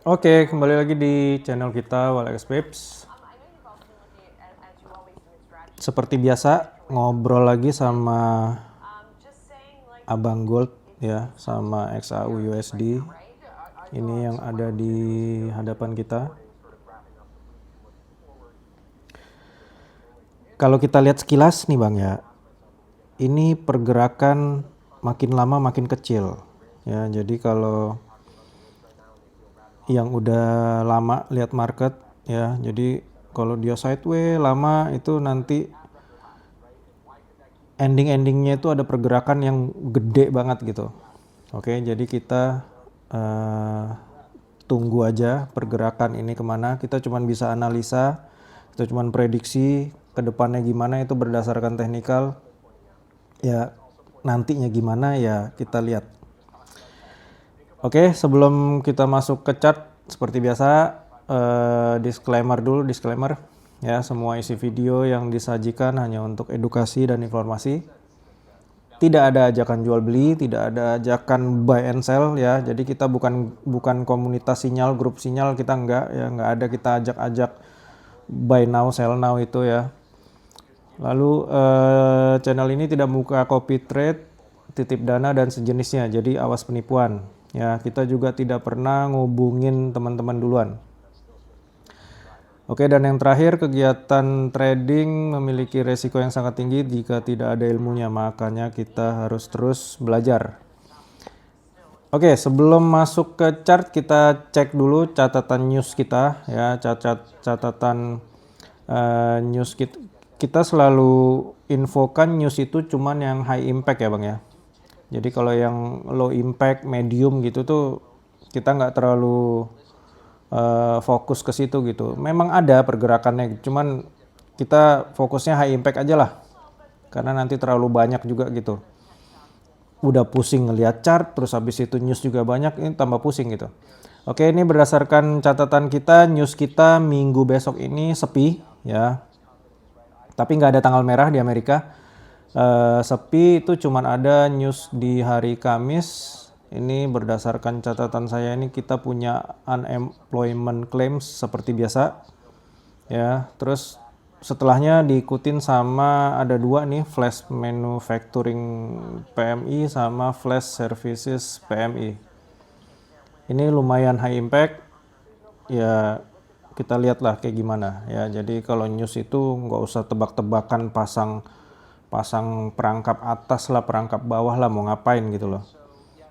Oke, kembali lagi di channel kita Walex Pips. Seperti biasa, ngobrol lagi sama Abang Gold ya, sama XAU USD. Ini yang ada di hadapan kita. Kalau kita lihat sekilas nih Bang ya, ini pergerakan makin lama makin kecil. Ya, jadi kalau yang udah lama lihat market ya, jadi kalau dia sideways lama itu nanti endingnya itu ada pergerakan yang gede banget gitu. Oke, jadi kita eh, tunggu aja pergerakan ini kemana. Kita cuma bisa analisa, kita cuma prediksi ke depannya gimana itu berdasarkan teknikal. Ya nantinya gimana ya kita lihat. Oke, sebelum kita masuk ke chart seperti biasa, disclaimer dulu, disclaimer. Ya, semua isi video yang disajikan hanya untuk edukasi dan informasi. Tidak ada ajakan jual beli, tidak ada ajakan buy and sell ya. Jadi kita bukan komunitas sinyal, grup sinyal, kita enggak ada kita ajak-ajak buy now, sell now itu ya. Lalu channel ini tidak membuka copy trade, titip dana dan sejenisnya. Jadi awas penipuan. Ya, kita juga tidak pernah ngubungin teman-teman duluan. Oke, dan yang terakhir, kegiatan trading memiliki resiko yang sangat tinggi jika tidak ada ilmunya, makanya kita harus terus belajar. Oke, sebelum masuk ke chart kita cek dulu catatan news kita ya, catatan news kita. Kita selalu infokan news itu cuman yang high impact ya Bang ya. Jadi kalau yang low impact, medium gitu tuh kita nggak terlalu fokus ke situ gitu. Memang ada pergerakannya, cuman kita fokusnya high impact aja lah. Karena nanti terlalu banyak juga gitu. Udah pusing ngelihat chart, terus habis itu news juga banyak, ini tambah pusing gitu. Oke, ini berdasarkan catatan kita, news kita minggu besok ini sepi ya. Tapi nggak ada tanggal merah di Amerika. Sepi itu cuman ada news di hari Kamis. Ini berdasarkan catatan saya ini kita punya unemployment claims seperti biasa. Ya, terus setelahnya diikutin sama ada dua nih, flash manufacturing PMI sama flash services PMI. Ini lumayan high impact. Ya, kita lihatlah kayak gimana ya. Jadi kalau news itu nggak usah tebak-tebakan pasang perangkap atas lah, perangkap bawah lah, mau ngapain gitu loh.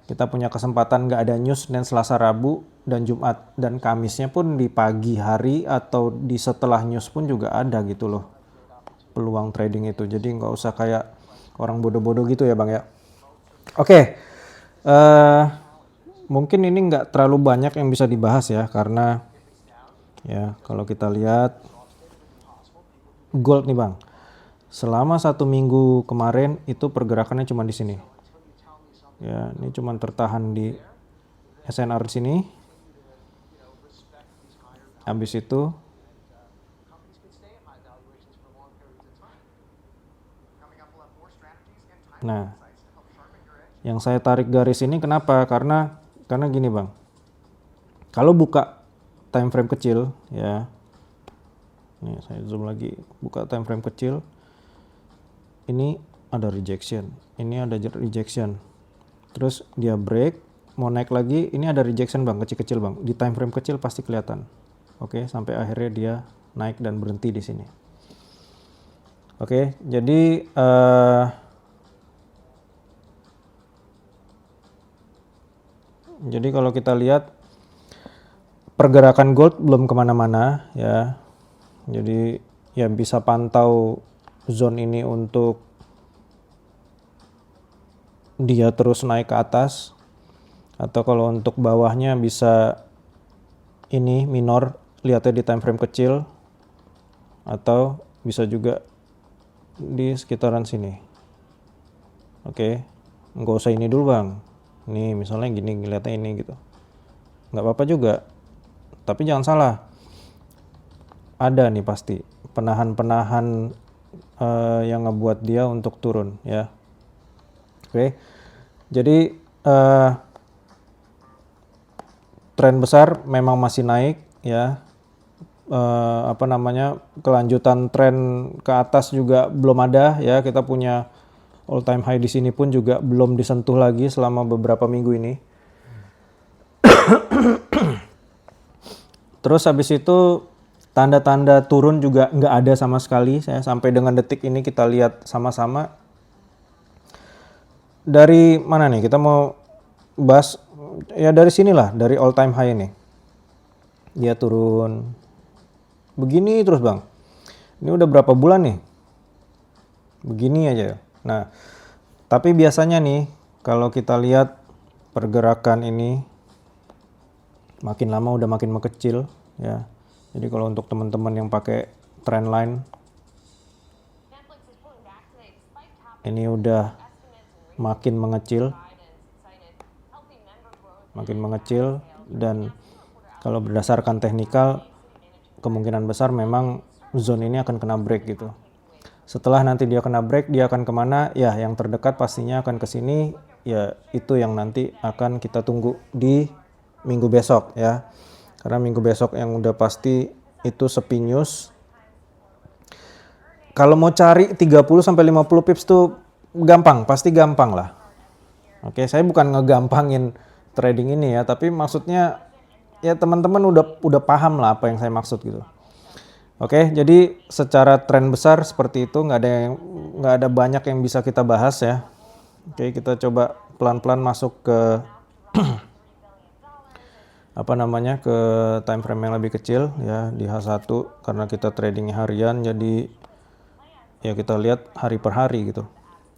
Kita punya kesempatan nggak ada news dan Selasa, Rabu, dan Jumat, dan Kamisnya pun di pagi hari atau di setelah news pun juga ada gitu loh peluang trading itu. Jadi nggak usah kayak orang bodoh-bodoh gitu ya Bang ya. Oke, mungkin ini nggak terlalu banyak yang bisa dibahas ya, karena ya kalau kita lihat gold nih Bang. Selama 1 minggu kemarin itu pergerakannya cuma di sini. Ya, ini cuma tertahan di SNR di sini. Habis itu nah, yang saya tarik garis ini kenapa? Karena gini, Bang. Kalau buka time frame kecil ya. Nih, saya zoom lagi. Buka time frame kecil. Ini ada rejection. Ini ada rejection. Terus dia break, mau naik lagi, ini ada rejection Bang, kecil-kecil Bang. Di time frame kecil pasti kelihatan. Oke, sampai akhirnya dia naik dan berhenti di sini. Oke, jadi kalau kita lihat pergerakan gold belum kemana-mana ya. Jadi ya bisa pantau zone ini untuk dia terus naik ke atas. Atau kalau untuk bawahnya bisa ini minor, lihatnya di time frame kecil. Atau bisa juga di sekitaran sini. Oke, nggak usah ini dulu Bang. Nih misalnya gini, ngeliatnya ini gitu. Nggak apa-apa juga. Tapi jangan salah. Ada nih pasti penahan-penahan yang ngebuat dia untuk turun ya. Oke. Jadi tren besar memang masih naik ya. Apa namanya, kelanjutan tren ke atas juga belum ada ya. Kita punya all time high di sini pun juga belum disentuh lagi selama beberapa minggu ini. Terus habis itu tanda-tanda turun juga nggak ada sama sekali. Saya sampai dengan detik ini kita lihat sama-sama. Dari mana nih? Kita mau bahas ya dari sinilah, dari all time high ini. Dia turun begini terus bang. Ini udah berapa bulan nih? Begini aja. Nah, tapi biasanya nih kalau kita lihat pergerakan ini makin lama udah makin mengecil ya. Jadi kalau untuk teman-teman yang pakai trendline, ini udah makin mengecil dan kalau berdasarkan teknikal kemungkinan besar memang zone ini akan kena break gitu. Setelah nanti dia kena break, dia akan kemana? Ya yang terdekat pastinya akan ke sini, ya itu yang nanti akan kita tunggu di minggu besok ya. Karena minggu besok yang udah pasti itu sepi news. Kalau mau cari 30-50 pips tuh gampang, pasti gampang lah. Oke, saya bukan ngegampangin trading ini ya, tapi maksudnya ya teman-teman udah paham lah apa yang saya maksud gitu. Oke, jadi secara tren besar seperti itu nggak ada banyak yang bisa kita bahas ya. Oke, kita coba pelan-pelan masuk ke apa namanya, ke time frame yang lebih kecil ya, di H1 karena kita tradingnya harian, jadi ya kita lihat hari per hari gitu.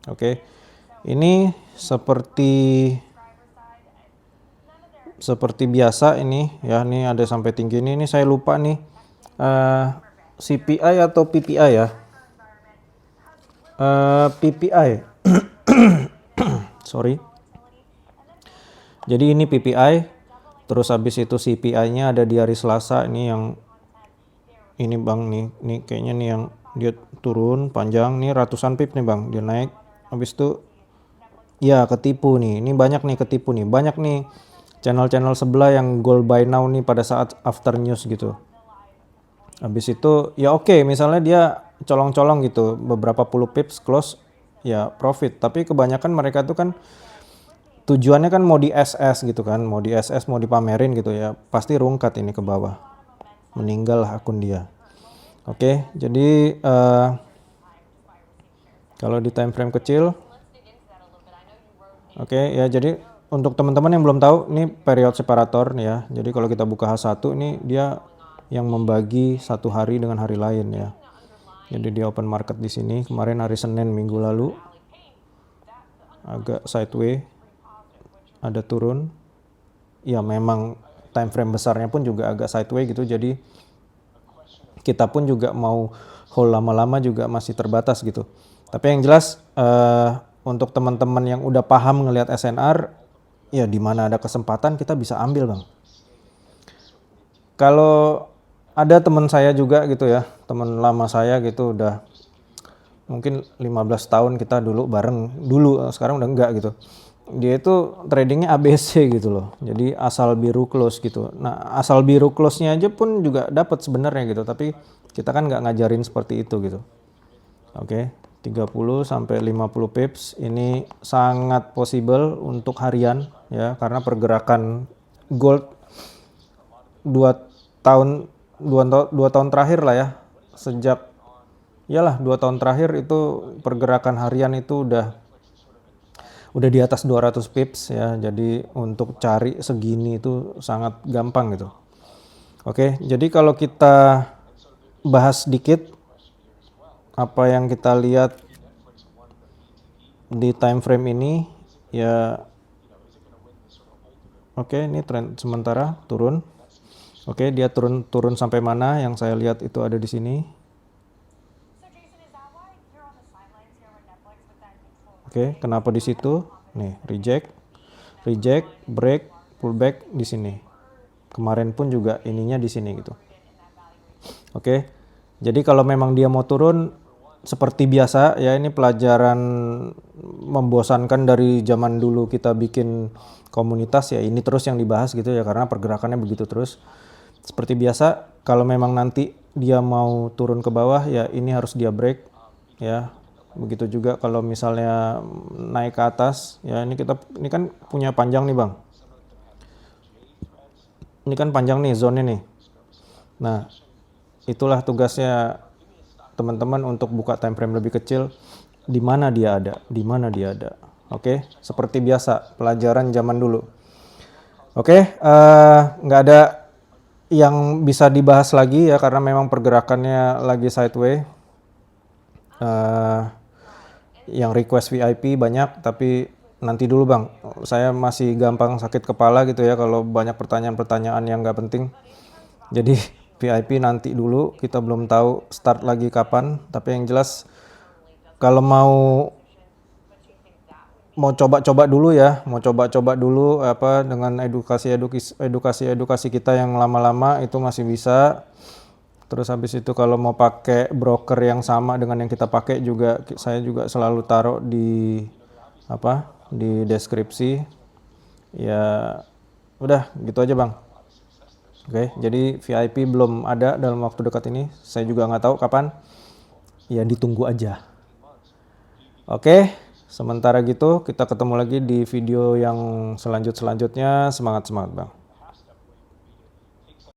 Oke, ini seperti biasa ini ya, ini ada sampai tinggi ini saya lupa nih CPI atau PPI ya. PPI sorry, jadi ini PPI, terus habis itu CPI-nya ada di hari Selasa. Ini yang ini bang, nih kayaknya nih yang dia turun panjang nih ratusan pip nih bang, dia naik habis itu ya ketipu nih. Ini banyak nih ketipu nih, banyak nih channel-channel sebelah yang gold buy now nih pada saat after news gitu. Habis itu ya oke, misalnya dia colong-colong gitu beberapa puluh pips close ya profit, tapi kebanyakan mereka tuh kan tujuannya kan mau di SS gitu kan, mau di SS, mau dipamerin gitu ya, pasti rungkat ini ke bawah, meninggal lah akun dia. Oke, jadi kalau di time frame kecil, oke ya, jadi untuk teman-teman yang belum tahu, ini period separator nih ya. Jadi kalau kita buka H1 ini dia yang membagi satu hari dengan hari lain ya. Jadi dia open market di sini kemarin hari Senin minggu lalu, agak sideways, ada turun. Ya memang time frame besarnya pun juga agak sideways gitu. Jadi kita pun juga mau hold lama-lama juga masih terbatas gitu. Tapi yang jelas untuk teman-teman yang udah paham ngelihat SNR, ya di mana ada kesempatan kita bisa ambil bang. Kalau ada teman saya juga gitu ya, teman lama saya gitu, udah mungkin 15 tahun kita dulu bareng dulu, sekarang udah enggak gitu. Dia itu tradingnya ABC gitu loh, jadi asal biru close gitu. Nah asal biru close-nya aja pun juga dapat sebenarnya gitu, tapi kita kan nggak ngajarin seperti itu gitu. Oke, 30 sampai 50 pips ini sangat possible untuk harian ya, karena pergerakan gold 2 tahun terakhir lah ya, sejak iyalah 2 tahun terakhir itu pergerakan harian itu udah di atas 200 pips ya. Jadi untuk cari segini itu sangat gampang gitu. Oke, jadi kalau kita bahas dikit apa yang kita lihat di time frame ini ya. Oke, ini tren sementara turun. Oke, dia turun sampai mana? Yang saya lihat itu ada di sini. Oke, kenapa di situ? Nih, reject, break, pullback di sini. Kemarin pun juga ininya di sini gitu. Oke, jadi kalau memang dia mau turun, seperti biasa ya, ini pelajaran membosankan dari zaman dulu kita bikin komunitas ya, ini terus yang dibahas gitu ya, karena pergerakannya begitu terus. Seperti biasa, kalau memang nanti dia mau turun ke bawah ya ini harus dia break ya. Begitu juga kalau misalnya naik ke atas ya, ini kan punya panjang nih Bang. Ini kan panjang nih zone nih. Nah, itulah tugasnya teman-teman untuk buka time frame lebih kecil, di mana dia ada, di mana dia ada. Oke, seperti biasa pelajaran zaman dulu. Oke, nggak ada yang bisa dibahas lagi ya, karena memang pergerakannya lagi sideways. Yang request VIP banyak, tapi nanti dulu Bang. Saya masih gampang sakit kepala gitu ya kalau banyak pertanyaan-pertanyaan yang nggak penting. Jadi VIP nanti dulu, kita belum tahu start lagi kapan. Tapi yang jelas kalau mau coba-coba dulu ya, mau coba-coba dulu apa dengan edukasi kita yang lama-lama itu masih bisa. Terus habis itu kalau mau pakai broker yang sama dengan yang kita pakai juga, saya juga selalu taruh di di deskripsi. Ya udah gitu aja Bang. Oke, jadi VIP belum ada dalam waktu dekat ini. Saya juga nggak tahu kapan. Ya ditunggu aja. Oke, sementara gitu kita ketemu lagi di video yang selanjutnya. Semangat Bang.